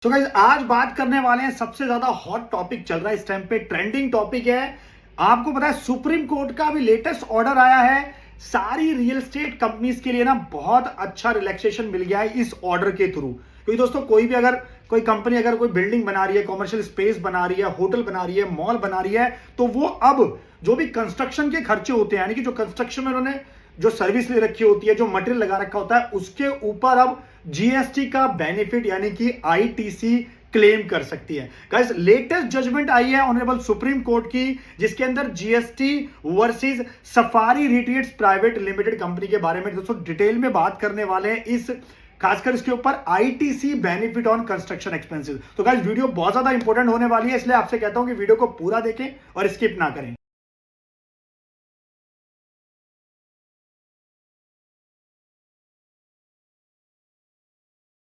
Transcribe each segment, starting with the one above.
तो गाइस आज बात करने वाले हैं, सबसे ज्यादा हॉट टॉपिक चल रहा है इस टाइम पे, ट्रेंडिंग टॉपिक है। आपको पता है सुप्रीम कोर्ट का भी लेटेस्ट ऑर्डर आया है। सारी रियल एस्टेट कंपनीज के लिए ना बहुत अच्छा रिलैक्सेशन मिल गया है इस ऑर्डर के थ्रू। क्योंकि दोस्तों कोई भी अगर कोई कंपनी अगर कोई बिल्डिंग बना रही है, कॉमर्शियल स्पेस बना रही है, होटल बना रही है, मॉल बना रही है, तो वो अब जो भी कंस्ट्रक्शन के खर्चे होते हैं, यानी कि जो कंस्ट्रक्शन में उन्होंने जो सर्विस ले रखी होती है, जो मटेरियल लगा रखा होता है, उसके ऊपर अब जीएसटी का बेनिफिट यानी कि आईटीसी क्लेम कर सकती है। गाइस लेटेस्ट जजमेंट आई है ऑनरेबल सुप्रीम कोर्ट की, जिसके अंदर GST versus safari retreats private limited company के बारे में दोस्तों डिटेल में बात करने वाले हैं, इस खासकर इसके ऊपर ITC benefit on construction expenses. तो गाइस वीडियो बहुत ज्यादा इंपॉर्टेंट होने वाली है, इसलिए आपसे कहता हूं कि वीडियो को पूरा देखें और स्किप ना करें।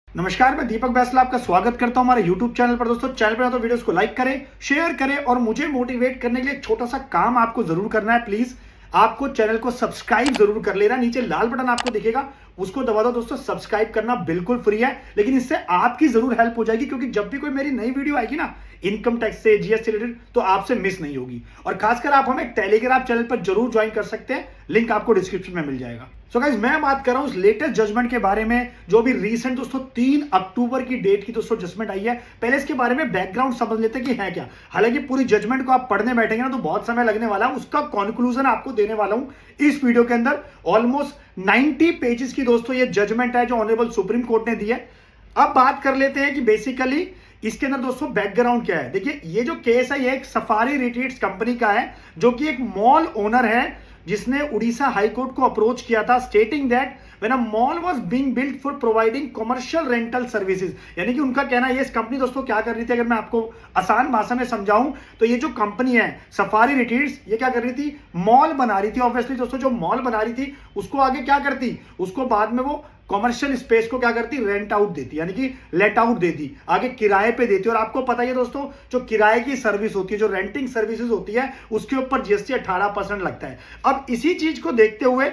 नमस्कार, मैं दीपक बैसला आपका स्वागत करता हूं हमारे YouTube चैनल पर। दोस्तों चैनल पर तो वीडियोस को लाइक करें, शेयर करें और मुझे मोटिवेट करने के लिए एक छोटा सा काम आपको जरूर करना है। प्लीज आपको चैनल को सब्सक्राइब जरूर कर लेना। नीचे लाल बटन आपको दिखेगा, उसको दबा दो दोस्तों। सब्सक्राइब करना बिल्कुल फ्री है, लेकिन इससे आपकी जरूर हेल्प हो जाएगी, क्योंकि जब भी कोई मेरी नई वीडियो आएगी ना इनकम टैक्स से, जीएसटी रिलेटेड, तो आपसे मिस नहीं होगी। और खासकर आप हमें टेलीग्राम चैनल पर जरूर ज्वाइन कर सकते हैं, लिंक आपको डिस्क्रिप्शन में मिल जाएगा। सो गाइस मैं बात कर रहा हूं उस लेटेस्ट जजमेंट के बारे में, जो भी रीसेंट दोस्तों 3 अक्टूबर की डेट की दोस्तों जजमेंट आई है। पहले इसके बारे में बैकग्राउंड समझ लेते हैं कि है क्या। हालांकि पूरी जजमेंट को आप पढ़ने बैठेंगे ना तो बहुत समय लगने वाला है, उसका कंक्लूजन आपको देने वाला हूं इस वीडियो के अंदर। ऑलमोस्ट 90 पेजेस की दोस्तों ये जजमेंट है जो ऑनरेबल सुप्रीम कोर्ट ने दी है। अब बात कर लेते हैं कि बेसिकली इसके अंदर दोस्तों बैकग्राउंड क्या है। देखिए ये जो केस है ये एक सफारी रिट्रीट्स कंपनी का है, जो कि एक मॉल ओनर है, जिसने उड़ीसा हाई कोर्ट को अप्रोच किया था, stating that when a mall was being built for providing commercial rental services. यानी कि उनका कहना है, ये कंपनी दोस्तों क्या कर रही थी, अगर मैं आपको आसान भाषा में समझाऊं तो ये जो कंपनी है सफारी रिट्रीट्स, ये क्या कर रही थी, मॉल बना रही थी। ऑब्वियसली दोस्तों जो मॉल बना रही थी उसको आगे क्या करती, उसको बाद में वो कॉमर्शियल स्पेस को क्या करती, रेंट आउट देती, यानी कि लेट आउट देती, आगे किराए पे देती। और आपको पता ही है दोस्तों जो किराए की सर्विस होती है, जो रेंटिंग सर्विसेज होती है, उसके ऊपर जीएसटी 18% लगता है। अब इसी चीज को देखते हुए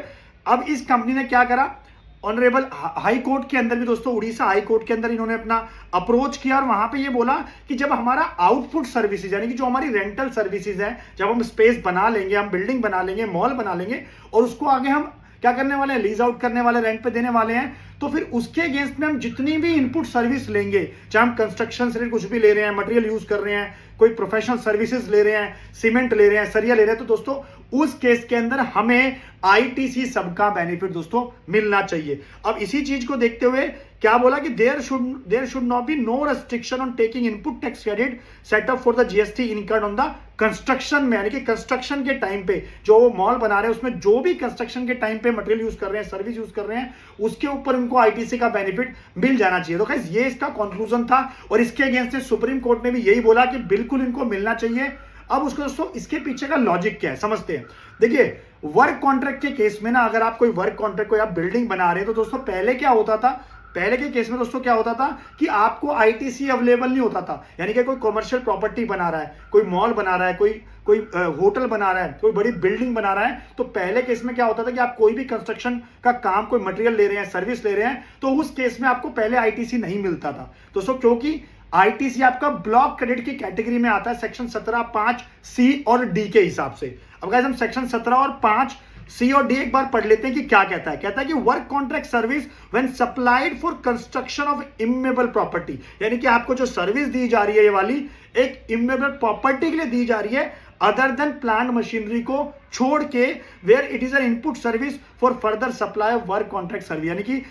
अब इस कंपनी ने क्या करा, ऑनरेबल हाई कोर्ट के अंदर भी दोस्तों, उड़ीसा हाई कोर्ट के अंदर इन्होंने अपना अप्रोच किया और वहां पे ये बोला कि जब हमारा आउटपुट सर्विसेज यानी कि जो हमारी रेंटल सर्विसेज है, जब हम स्पेस बना लेंगे, हम बिल्डिंग बना लेंगे, मॉल बना लेंगे और उसको आगे हम क्या करने वाले हैं, लीज आउट करने वाले, रेंट पे देने वाले हैं, तो फिर उसके अगेंस्ट में हम जितनी भी इनपुट सर्विस लेंगे, चाहे हम कंस्ट्रक्शन से कुछ भी ले रहे हैं, मटेरियल यूज कर रहे हैं, कोई प्रोफेशनल सर्विसेज ले रहे हैं, सीमेंट ले रहे हैं, सरिया ले रहे हैं, तो दोस्तों उस केस के अंदर हमें आईटीसी सबका बेनिफिट दोस्तों मिलना चाहिए। अब इसी चीज को देखते हुए क्या बोला कि there should not be no restriction on taking input tax credit set up for the GST incurred on the construction में। यानी कि कंस्ट्रक्शन के टाइम पे जो वो मॉल बना रहे हैं उसमें जो भी कंस्ट्रक्शन के टाइम पे मटेरियल यूज कर रहे हैं, सर्विस यूज कर रहे हैं, उसके ऊपर उनको आईटीसी का बेनिफिट मिल जाना चाहिए। तो गाइस ये इसका कंक्लूजन था और इसके अगेंस्ट सुप्रीम कोर्ट ने भी यही बोला कि बिल्कुल इनको मिलना चाहिए। अब उसको दोस्तों इसके पीछे का लॉजिक क्या है समझते हैं। देखिए वर्क कॉन्ट्रैक्ट के केस में ना, अगर आप कोई वर्क कॉन्ट्रैक्ट, कोई आप बिल्डिंग बना रहे हैं, तो दोस्तों पहले क्या होता था, पहले के केस में दोस्तों क्या होता था कि आपको आईटीसी अवेलेबल नहीं होता था। यानी कि कोई कमर्शियल प्रॉपर्टी बना रहा है, कोई मॉल बना रहा है, कोई होटल बना रहा है, कोई बड़ी बिल्डिंग बना रहा है, तो पहले केस में क्या होता था कि आप कोई भी कंस्ट्रक्शन का काम, कोई मटेरियल ले रहे हैं, सर्विस ले रहे हैं, तो उस केस में आपको पहले आईटीसी नहीं मिलता था दोस्तों, क्योंकि आईटीसी आपका ब्लॉक क्रेडिट की कैटेगरी में आता है सेक्शन 17(5) सी और डी के हिसाब से। अब गाइस हम सेक्शन 17 और 5 सी और डी एक बार पढ़ लेते हैं कि क्या कहता है। कहता है कि work contract service when supplied for construction of immovable property, यानी कि आपको जो सर्विस दी जा रही है ये वाली एक इमूवेबल प्रॉपर्टी के लिए दी जा रही है, अदर देन प्लांट मशीनरी को छोड़ के, where it is an input service for further supply of work contract service. यानी कि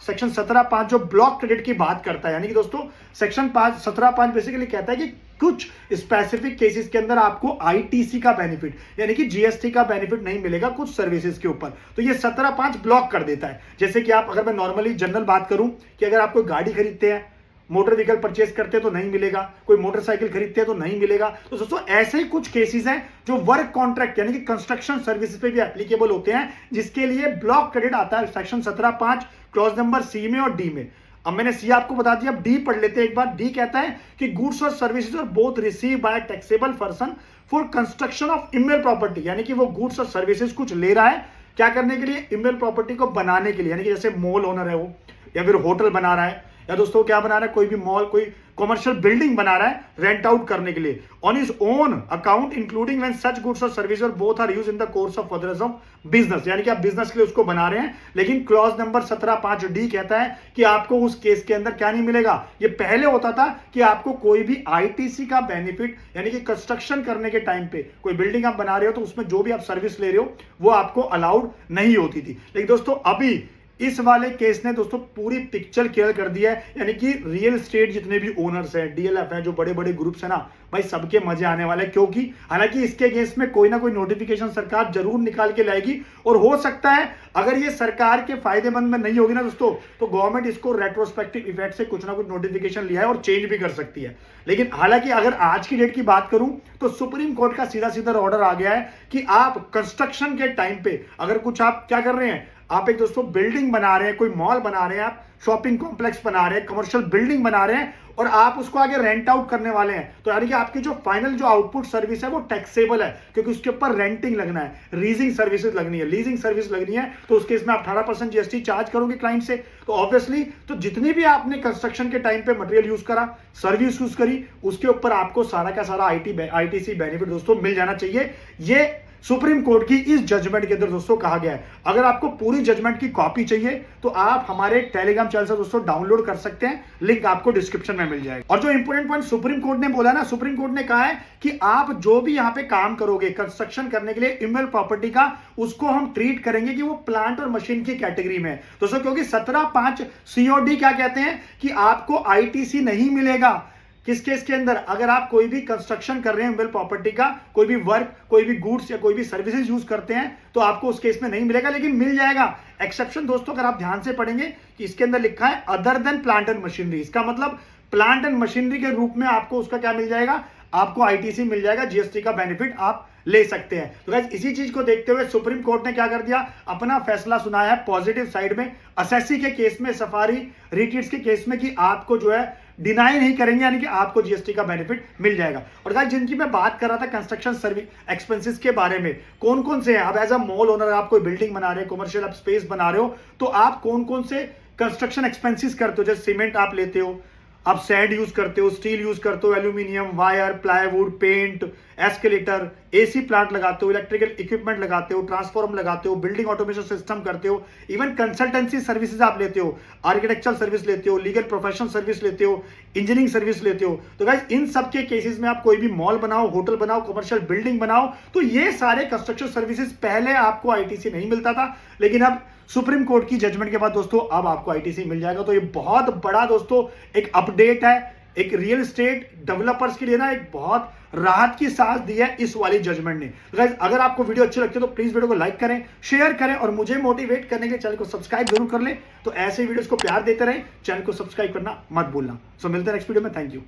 सेक्शन 17(5) जो ब्लॉक क्रेडिट की बात करता है, यानी कि दोस्तों सेक्शन 17(5) बेसिकली कहता है कि कुछ स्पेसिफिक केसेस के अंदर आपको आईटीसी का बेनिफिट यानी कि जीएसटी का बेनिफिट नहीं मिलेगा कुछ सर्विसेज के ऊपर, तो ये 17(5) ब्लॉक कर देता है। जैसे कि आप, अगर मैं नॉर्मली जनरल बात करूं कि अगर आप कोई गाड़ी खरीदते हैं, मोटर व्हीकल परचेज करते हैं तो नहीं मिलेगा, कोई मोटरसाइकिल खरीदते हैं तो नहीं मिलेगा। तो दोस्तों ऐसे ही कुछ केसेस हैं जो वर्क कॉन्ट्रैक्ट यानी कि कंस्ट्रक्शन सर्विसेज पे भी एप्लीकेबल होते हैं, जिसके लिए ब्लॉक क्रेडिट आता है सेक्शन 17(5) क्लॉज नंबर सी में और डी में। अब मैंने सी आपको बता दिया, अब डी पढ़ लेते हैं एक बार। डी कहता है कि गुड्स और services are both receive by taxable person for construction of immovable property, यानी कि वो गुड्स और सर्विसेज कुछ ले रहा है क्या करने के लिए, इमूवेबल प्रॉपर्टी को बनाने के लिए, यानी कि जैसे मॉल ओनर है वो, या फिर होटल बना रहा है, या दोस्तों क्या बना रहा है, कोई भी मॉल, कोई कॉमर्शियल बिल्डिंग बना रहा है रेंट आउट करने के लिए on his own account including when such goods और services both are used in the course of furtherance of business, यानी कि आप बिजनेस के लिए उसको बना रहे हैं, लेकिन क्लॉज नंबर 17(5)D कहता है कि आपको उस केस के अंदर क्या नहीं मिलेगा। ये पहले होता था कि आपको कोई भी आईटीसी का बेनिफिट, यानी कि कंस्ट्रक्शन करने के टाइम पे कोई बिल्डिंग आप बना रहे हो तो उसमें जो भी आप सर्विस ले रहे हो वो आपको अलाउड नहीं होती थी। लेकिन दोस्तों अभी इस वाले केस ने दोस्तों पूरी पिक्चर क्लियर कर दिया है, यानी कि रियल एस्टेट जितने भी ओनर्स हैं, डीएलएफ हैं, जो बड़े बड़े ग्रुप्स हैं ना भाई, सबके मजे आने वाले हैं, क्योंकि हालांकि इसके केस में कोई ना कोई नोटिफिकेशन सरकार जरूर निकाल के लाएगी और हो सकता है अगर ये सरकार के फायदेमंद में नहीं होगी ना दोस्तों तो गवर्नमेंट इसको रेट्रोस्पेक्टिव इफेक्ट से कुछ ना कुछ नोटिफिकेशन लिया है और चेंज भी कर सकती है। लेकिन हालांकि अगर आज की डेट की बात करूं तो सुप्रीम कोर्ट का सीधा सीधा ऑर्डर आ गया है कि आप कंस्ट्रक्शन के टाइम पे अगर कुछ आप क्या कर रहे हैं, आप एक दोस्तों बिल्डिंग बना रहे हैं, कोई मॉल बना रहे हैं, आप शॉपिंग कॉम्प्लेक्स बना रहे हैं, कमर्शियल बिल्डिंग बना रहे हैं और आप उसको आगे रेंट आउट करने वाले हैं, तो यानी कि आपकी जो फाइनल जो आउटपुट सर्विस है वो टैक्सेबल है, क्योंकि उसके ऊपर रेंटिंग लगना है, लीजिंग सर्विसेज लगनी है, लीजिंग सर्विस लगनी है, तो उस केस में आप 18% जीएसटी चार्ज करोगे क्लाइंट से। तो ऑब्वियसली तो जितनी भी आपने कंस्ट्रक्शन के टाइम पे मटेरियल यूज करा, सर्विस यूज करी, उसके ऊपर आपको सारा का सारा आईटीसी बेनिफिट दोस्तों मिल जाना चाहिए। ये सुप्रीम कोर्ट की इस जजमेंट के अंदर दोस्तों कहा गया है। अगर आपको पूरी जजमेंट की कॉपी चाहिए तो आप हमारे टेलीग्राम चैनल से दोस्तों डाउनलोड कर सकते हैं, लिंक आपको डिस्क्रिप्शन में मिल जाएगा। और जो इंपोर्टेंट पॉइंट सुप्रीम कोर्ट ने बोला ना, सुप्रीम कोर्ट ने कहा है कि आप जो भी यहां पे काम करोगे कंस्ट्रक्शन करने के लिए इमोबल प्रॉपर्टी का, उसको हम ट्रीट करेंगे कि वो प्लांट और मशीन की कैटेगरी में है दोस्तों, क्योंकि 17(5) COD क्या कहते हैं कि आपको आईटीसी नहीं मिलेगा। किस केस के अंदर, अगर आप कोई भी कंस्ट्रक्शन कर रहे हैं इमोबल प्रॉपर्टी का, कोई भी वर्क, कोई भी गुड्स या कोई भी सर्विसेज यूज करते हैं तो आपको उस केस में नहीं मिलेगा, लेकिन मिल जाएगा। एक्सेप्शन दोस्तों अगर आप ध्यान से पढ़ेंगे कि इसके अंदर लिखा है other than plant and machinery, इसका मतलब प्लांट एंड मशीनरी के रूप में आपको उसका क्या मिल जाएगा, आपको आईटीसी मिल जाएगा, जीएसटी का बेनिफिट आप ले सकते हैं। तो गाइस इसी चीज को देखते हुए सुप्रीम कोर्ट ने क्या कर दिया, अपना फैसला सुनाया है पॉजिटिव साइड में, असेसी के केस में, सफारी रिट्रीट्स के केस में, कि आपको जो है डिनाई नहीं करेंगे, यानी कि आपको जीएसटी का बेनिफिट मिल जाएगा। और गाइस जिनकी मैं बात कर रहा था कंस्ट्रक्शन सर्विस एक्सपेंसेस के बारे में, कौन कौन से हैं, अब एज अ मॉल ओनर आप कोई बिल्डिंग बना रहे हो, कमर्शियल आप स्पेस बना रहे हो, तो आप कौन कौन से कंस्ट्रक्शन एक्सपेंसेस करते हो। जैसे सीमेंट आप लेते हो, आप सैंड यूज करते हो, स्टील यूज करते हो, aluminium, wire, plywood, paint, escalator, AC plant लगाते हो, इलेक्ट्रिकल इक्विपमेंट लगाते हो, ट्रांसफॉर्मर लगाते हो, बिल्डिंग ऑटोमेशन सिस्टम करते हो, इवन कंसल्टेंसी सर्विसेज आप लेते हो, आर्किटेक्चरल सर्विस लेते हो, लीगल प्रोफेशनल सर्विस लेते हो, इंजीनियरिंग सर्विस लेते हो। तो गाइस इन सब के केसेस में आप कोई भी मॉल बनाओ, होटल बनाओ, कमर्शियल बिल्डिंग बनाओ, तो ये सारे कंस्ट्रक्शन सर्विसेज पहले आपको आईटीसी नहीं मिलता था, लेकिन अब सुप्रीम कोर्ट की जजमेंट के बाद दोस्तों अब आपको आईटीसी मिल जाएगा। तो ये बहुत बड़ा दोस्तों एक अपडेट है, एक रियल एस्टेट डेवलपर्स के लिए ना एक बहुत राहत की सांस दी है इस वाली जजमेंट ने। गाइस अगर आपको वीडियो अच्छी लगती है तो प्लीज वीडियो को लाइक करें, शेयर करें और मुझे मोटिवेट करने के लिए चैनल को सब्सक्राइब जरूर कर लें। तो ऐसे वीडियोस को प्यार देते रहें, चैनल को सब्सक्राइब करना मत भूलना। सो मिलते हैं नेक्स्ट वीडियो में, थैंक यू।